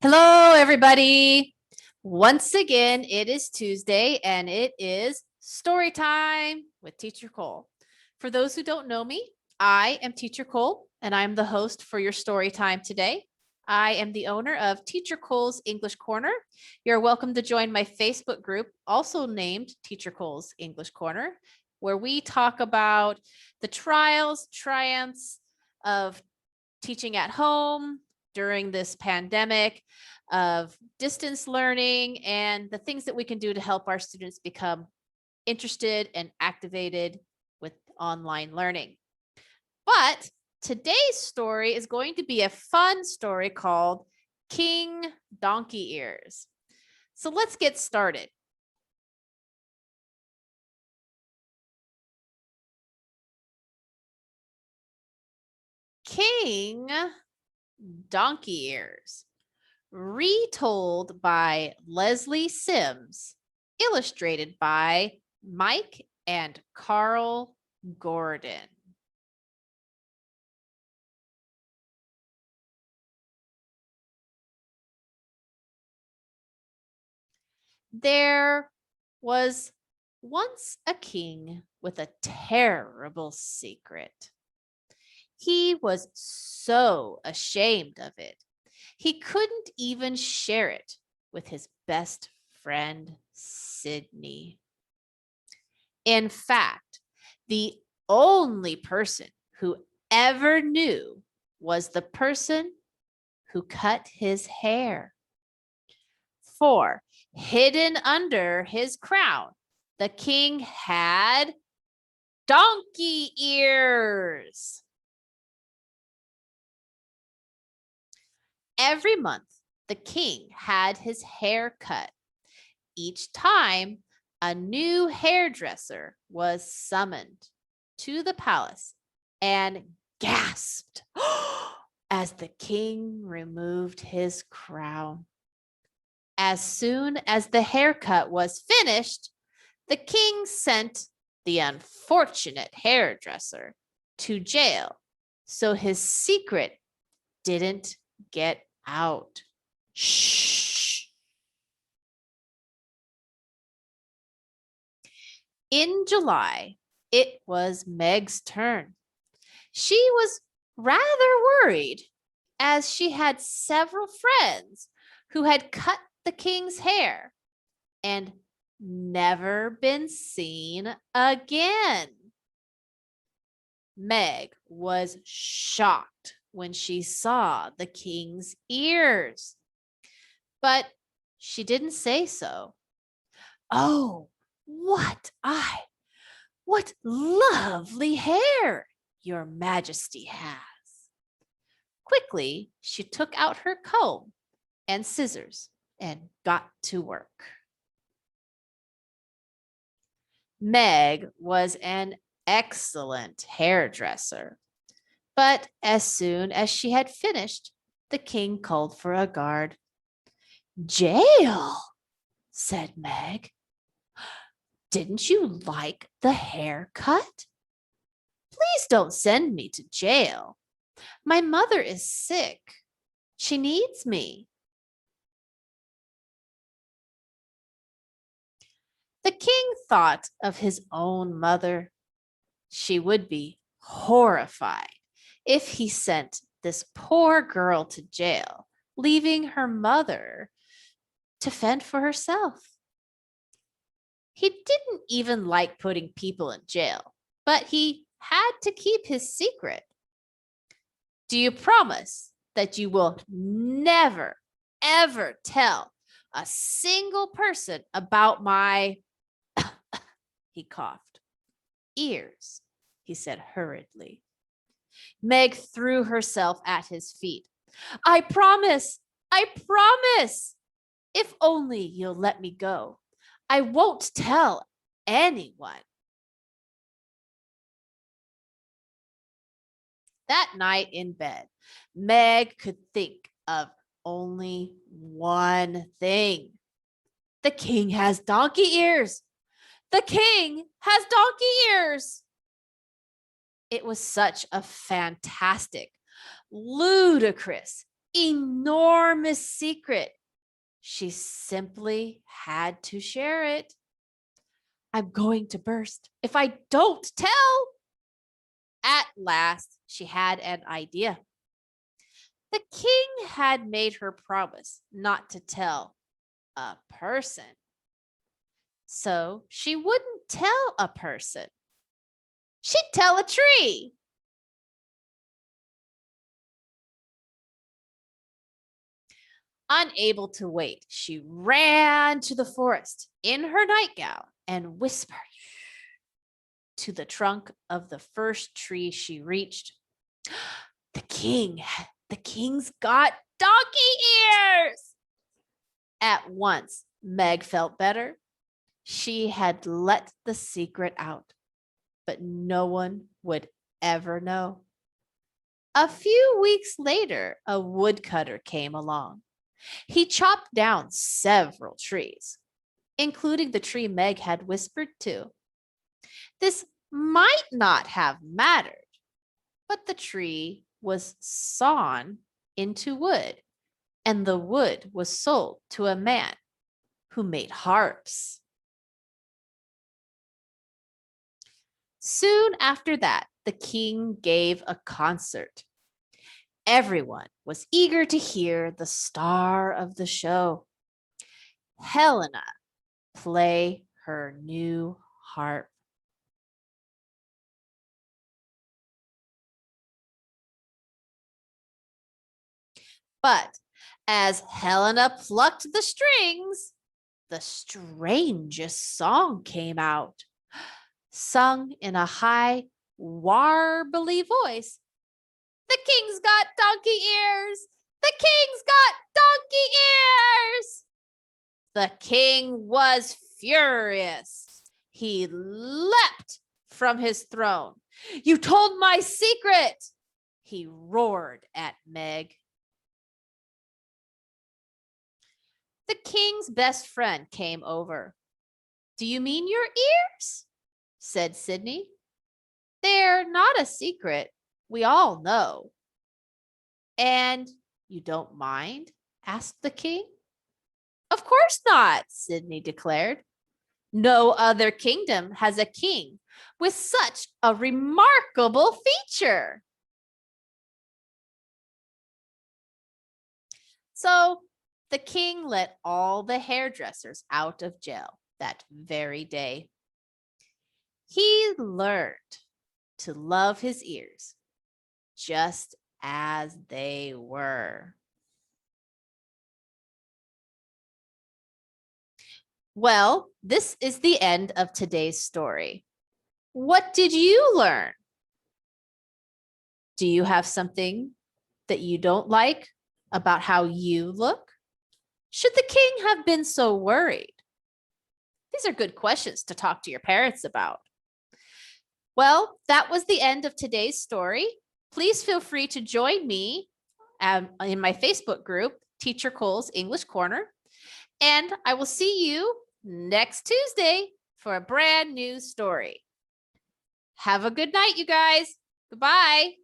Hello, everybody. Once again, it is Tuesday and it is story time with Teacher Cole. For those who don't know me, I am Teacher Cole and I'm the host for your story time today. I am the owner of Teacher Cole's English Corner. You're welcome to join my Facebook group, also named Teacher Cole's English Corner, where we talk about the trials, triumphs of teaching at home during this pandemic, of distance learning, and the things that we can do to help our students become interested and activated with online learning. But today's story is going to be a fun story called King Donkey Ears. So let's get started. King Donkey Ears, retold by Lesley Sims, illustrated by Mike and Carl Gordon. There was once a king with a terrible secret. He was so ashamed of it, he couldn't even share it with his best friend, Sydney. In fact, the only person who ever knew was the person who cut his hair. For hidden under his crown, the king had donkey ears. Every month, the king had his hair cut. Each time, a new hairdresser was summoned to the palace and gasped as the king removed his crown. As soon as the haircut was finished, the king sent the unfortunate hairdresser to jail so his secret didn't get out. Shh. In July, it was Meg's turn. She was rather worried as she had several friends who had cut the king's hair and never been seen again. Meg was shocked when she saw the king's ears, but she didn't say so. Oh, what lovely hair your majesty has. Quickly, she took out her comb and scissors and got to work. Meg was an excellent hairdresser, but as soon as she had finished, the king called for a guard. Jail, said Meg. Didn't you like the haircut? Please don't send me to jail. My mother is sick. She needs me. The king thought of his own mother. She would be horrified if he sent this poor girl to jail, leaving her mother to fend for herself. He didn't even like putting people in jail, but he had to keep his secret. Do you promise that you will never, ever tell a single person about my, he coughed, ears, he said hurriedly. Meg threw herself at his feet. I promise, I promise. If only you'll let me go. I won't tell anyone. That night in bed, Meg could think of only one thing. The king has donkey ears. The king has donkey ears. It was such a fantastic, ludicrous, enormous secret. She simply had to share it. I'm going to burst if I don't tell. At last, she had an idea. The king had made her promise not to tell a person. So she wouldn't tell a person. She'd tell a tree. Unable to wait, she ran to the forest in her nightgown and whispered to the trunk of the first tree she reached. The king's got donkey ears. At once, Meg felt better. She had let the secret out, but no one would ever know. A few weeks later, a woodcutter came along. He chopped down several trees, including the tree Meg had whispered to. This might not have mattered, but the tree was sawn into wood, and the wood was sold to a man who made harps. Soon after that, the king gave a concert. Everyone was eager to hear the star of the show, Helena, play her new harp. But as Helena plucked the strings, the strangest song came out, sung in a high, warbly voice. The king's got donkey ears! The king's got donkey ears! The king was furious. He leapt from his throne. You told my secret! He roared at Meg. The king's best friend came over. Do you mean your ears? Said Sydney. They're not a secret. We all know. And you don't mind? Asked the king. Of course not, Sydney declared. No other kingdom has a king with such a remarkable feature. So the king let all the hairdressers out of jail that very day. He learned to love his ears just as they were. Well, this is the end of today's story. What did you learn? Do you have something that you don't like about how you look? Should the king have been so worried? These are good questions to talk to your parents about. Well, that was the end of today's story. Please feel free to join me in my Facebook group, Teacher Cole's English Corner. And I will see you next Tuesday for a brand new story. Have a good night, you guys. Goodbye.